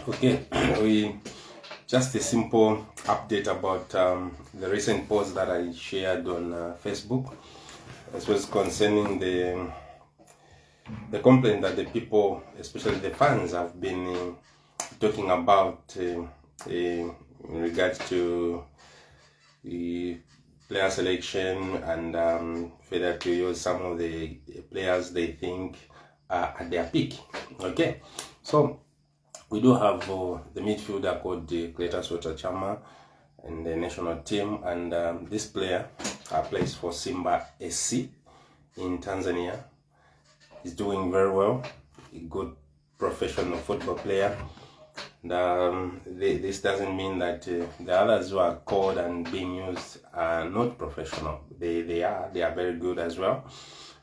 Okay, we just a simple update about the recent post that I shared on Facebook. This was concerning the complaint that the people, especially the fans, have been talking about in regards to the player selection and failure to use some of the players they think are at their peak. Okay, so we do have the midfielder called Cletus Chama in the national team, and this player plays for Simba SC in Tanzania. He's doing very well, a good professional football player. And, this doesn't mean that the others who are called and being used are not professional. They are very good as well.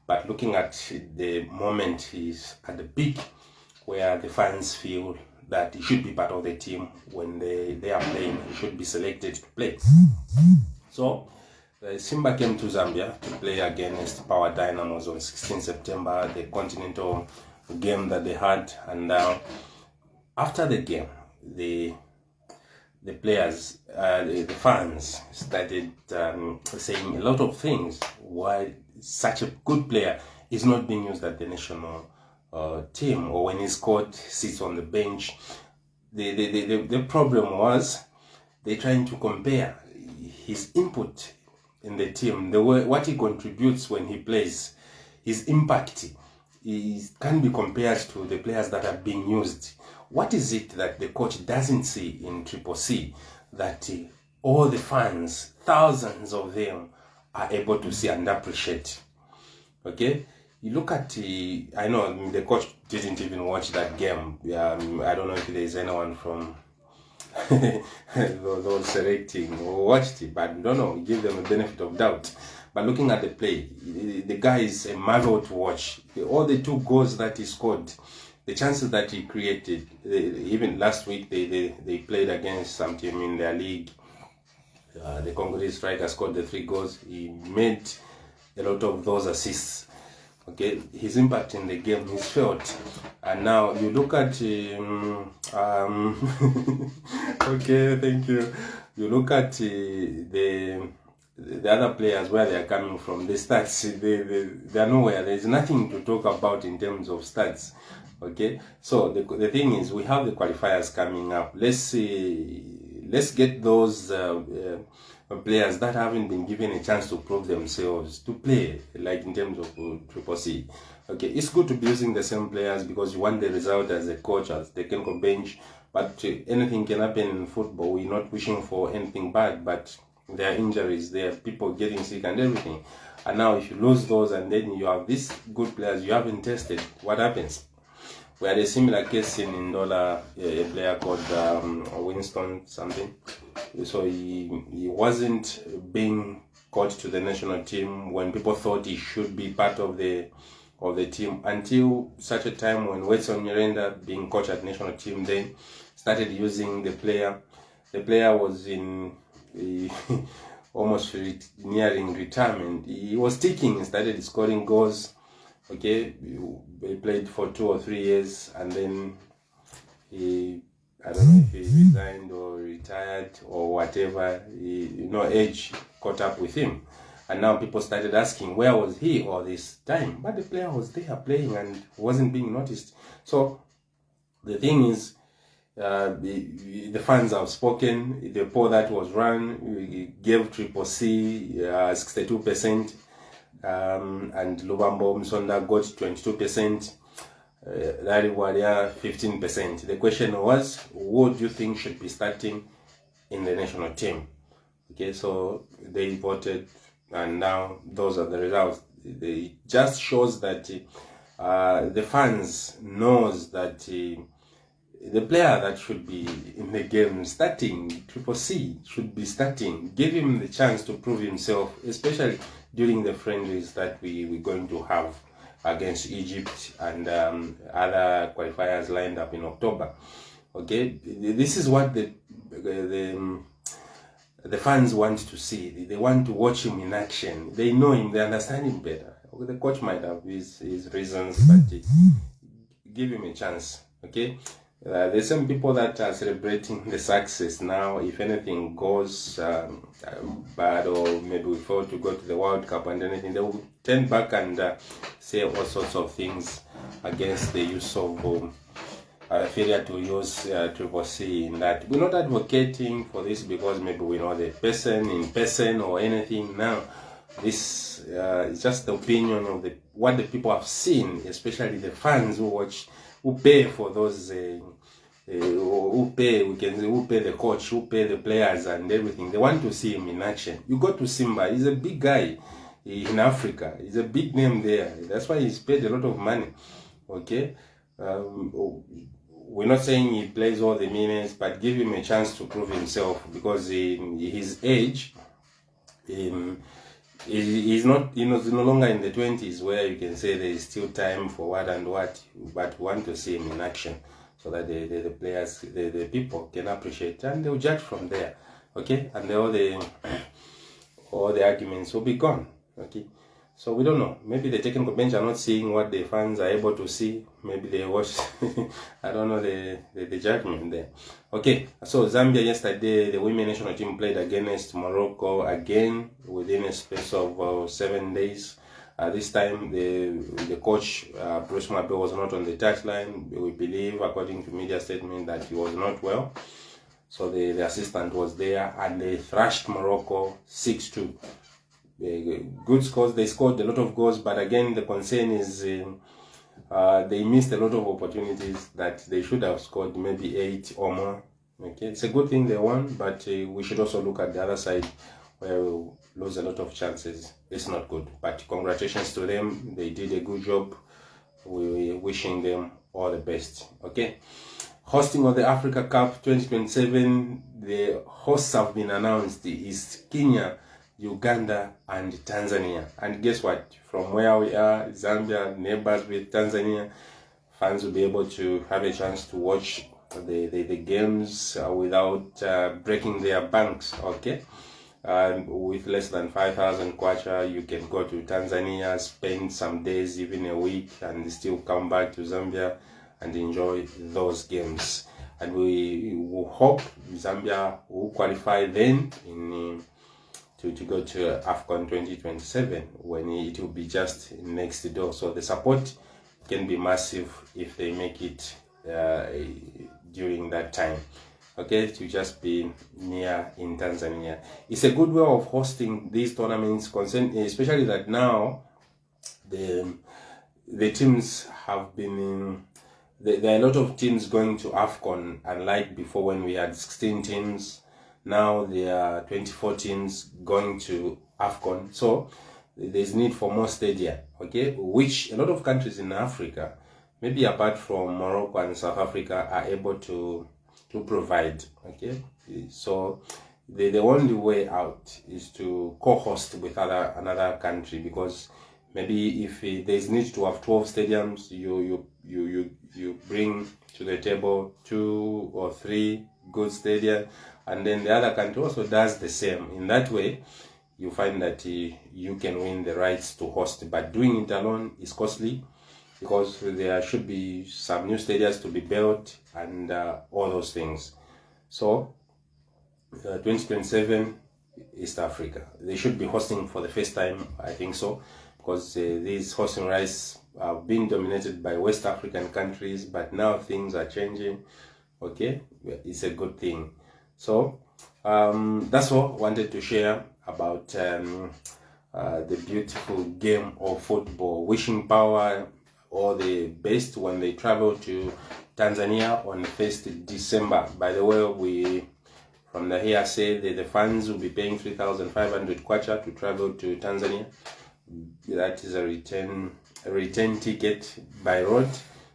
But looking at the moment, he's at the peak where the fans feel that he should be part of the team when they are playing. He should be selected to play. So Simba came to Zambia to play against Power Dynamos on 16 September, the continental game that they had. And after the game, the players, the fans started saying a lot of things why such a good player is not being used at the national team, or when he's scored, sits on the bench. The problem was they're trying to compare his input in the team, the way what he contributes when he plays, his impact can be compared to the players that are being used. What is it that the coach doesn't see in Triple C that all the fans, thousands of them, are able to see and appreciate? Okay, you look at I know the coach didn't even watch that game. I don't know if there's anyone from those selecting who watched it, but don't know, give them a benefit of doubt. But looking at the play, the guy is a marvel to watch. All the 2 goals that he scored, the chances that he created, even last week they played against some team in their league. The Congolese striker scored the 3 goals. He made a lot of those assists. Okay, his impact in the game is felt. And now you look at okay, thank you. You look at the other players, where they are coming from, the stats, they are nowhere. There is nothing to talk about in terms of stats. Okay, so the thing is, we have the qualifiers coming up. Let's get those players that haven't been given a chance to prove themselves to play, like in terms of Triple C. Okay, it's good to be using the same players because you want the result as a coach, as the technical bench. But anything can happen in football. We're not wishing for anything bad, but there are injuries, there are people getting sick and everything. And now if you lose those and then you have these good players you haven't tested, what happens? We had a similar case in Ndola, a player called Winston something. So he wasn't being called to the national team when people thought he should be part of the team, until such a time when Wetson Miranda, being coach at national team, then started using the player. The player was in almost nearing retirement. He was ticking and started scoring goals. Okay, he played for 2 or 3 years, and then I don't know if he resigned or retired or whatever. Age caught up with him, and now people started asking, where was he all this time? But the player was there playing and wasn't being noticed. So the thing is, the fans have spoken. The poll that was run gave Triple C 62%. And Lubambo Msonda got 22%, Larry Walia 15%. The question was, what do you think should be starting in the national team? Okay, so they voted, and now those are the results. It just shows that the fans knows that the player that should be in the game starting, Triple C, should be starting. Give him the chance to prove himself, especially during the friendlies that we're going to have against Egypt and other qualifiers lined up in October. Okay, this is what the fans want to see. They want to watch him in action. They know him, they understand him better. The coach might have his reasons, but give him a chance. Okay, There's some people that are celebrating the success now. If anything goes bad, or maybe we fail to go to the World Cup and anything, they will turn back and say all sorts of things against the use of failure to use Triple C. In that, we're not advocating for this because maybe we know the person in person or anything. Now, this is just the opinion of what the people have seen, especially the fans who watch, who pay for those, who pay the coach, who pay the players and everything. They want to see him in action. You go to Simba, he's a big guy in Africa. He's a big name there. That's why he's paid a lot of money. Okay. We're not saying he plays all the minutes, but give him a chance to prove himself, because in his age, he's not, no longer in the 20s where you can say there is still time for what and what, but we want to see him in action so that the players, the people can appreciate, and they'll judge from there. Okay, and all the arguments will be gone. Okay. So we don't know. Maybe the technical bench are not seeing what the fans are able to see. Maybe they watch. I don't know the judgment there. Okay. So Zambia yesterday, the women national team played against Morocco again within a space of 7 days. This time the coach Bruce Mabe was not on the touchline. We believe, according to media statement, that he was not well. So the assistant was there, and they thrashed Morocco 6-2. Good scores. They scored a lot of goals, but again the concern is they missed a lot of opportunities that they should have scored, maybe 8 or more. Okay, it's a good thing they won, but we should also look at the other side where we lose a lot of chances. It's not good, but congratulations to them. They did a good job. We're wishing them all the best. Okay, hosting of the Africa Cup 2027, the hosts have been announced. Is Kenya, Uganda and Tanzania. And guess what? From where we are, Zambia, neighbors with Tanzania, fans will be able to have a chance to watch the games without breaking their banks. Okay, with less than 5,000 kwacha, you can go to Tanzania, spend some days, even a week, and still come back to Zambia and enjoy those games. And we will hope Zambia will qualify then to go to AFCON 2027, when it will be just next door. So the support can be massive if they make it during that time. Okay, to just be near in Tanzania. It's a good way of hosting these tournaments, especially that now the teams have been in. There are a lot of teams going to AFCON, unlike before when we had 16 teams. Now there are 24 teams going to AFCON, so there's need for more stadia, okay, which a lot of countries in Africa, maybe apart from Morocco and South Africa, are able to provide. Okay, so the only way out is to co-host with another country, because maybe if there's need to have 12 stadiums, you bring to the table 2 or 3 good stadia, and then the other country also does the same. In that way, you find that you can win the rights to host. But doing it alone is costly, because there should be some new stadiums to be built and all those things. So 2027 East Africa, they should be hosting for the first time, I think so, because these hosting rights have been dominated by West African countries, but now things are changing. Okay, it's a good thing. So that's all I wanted to share about the beautiful game of football. Wishing Power all the best when they travel to Tanzania on 1st December. By the way, we from the here say that the fans will be paying 3,500 kwacha to travel to Tanzania. That is a return ticket by road.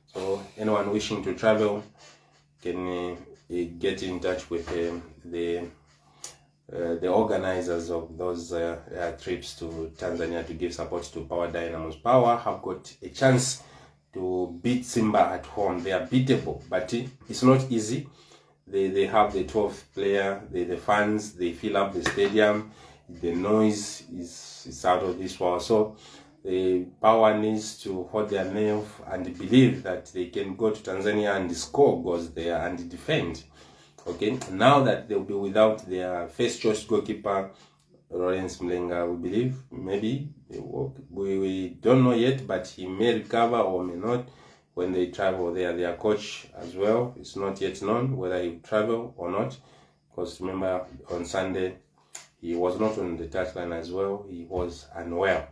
So anyone wishing to travel can get in touch with the organizers of those trips to Tanzania to give support to Power Dynamos. Power have got a chance to beat Simba at home. They are beatable, but it's not easy. They have the 12th player, the fans, they fill up the stadium, the noise is out of this world. So the power needs to hold their nerve and believe that they can go to Tanzania and score goals there and defend. Okay, now that they'll be without their first choice goalkeeper, Lawrence Mlenga, we believe, maybe, we don't know yet, but he may recover or may not when they travel there. Their coach as well, it's not yet known whether he will travel or not, because remember on Sunday, he was not on the touchline as well, he was unwell.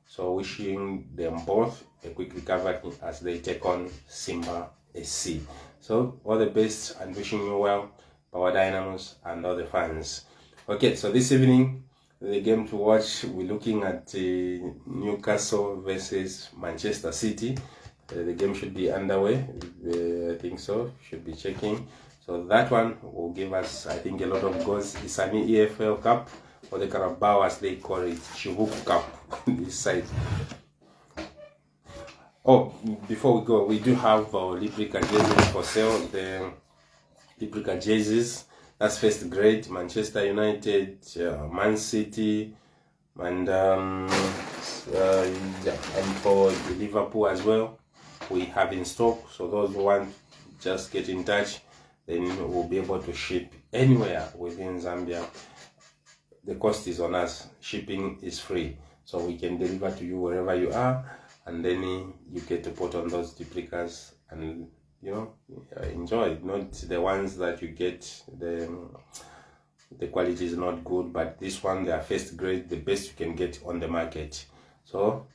So wishing them both a quick recovery as they take on Simba SC. So all the best and wishing you well, Power Dynamos and all the fans. Okay, so this evening, the game to watch, we're looking at Newcastle versus Manchester City. The game should be underway, I think so, should be checking. So that one will give us, I think, a lot of goals. It's an EFL Cup, or the Carabao as they call it, Chibuku Cup, this side. Oh, before we go, we do have our Librica jerseys for sale. The Librica jerseys, that's first grade, Manchester United, Man City, and for Liverpool as well, we have in stock. So those who want, just get in touch, then we'll be able to ship anywhere within Zambia. The cost is on us, shipping is free, so we can deliver to you wherever you are, and then you get to put on those duplicas and, you know, enjoy. Not the ones that you get, the quality is not good, but this one, they are first grade, the best you can get on the market. So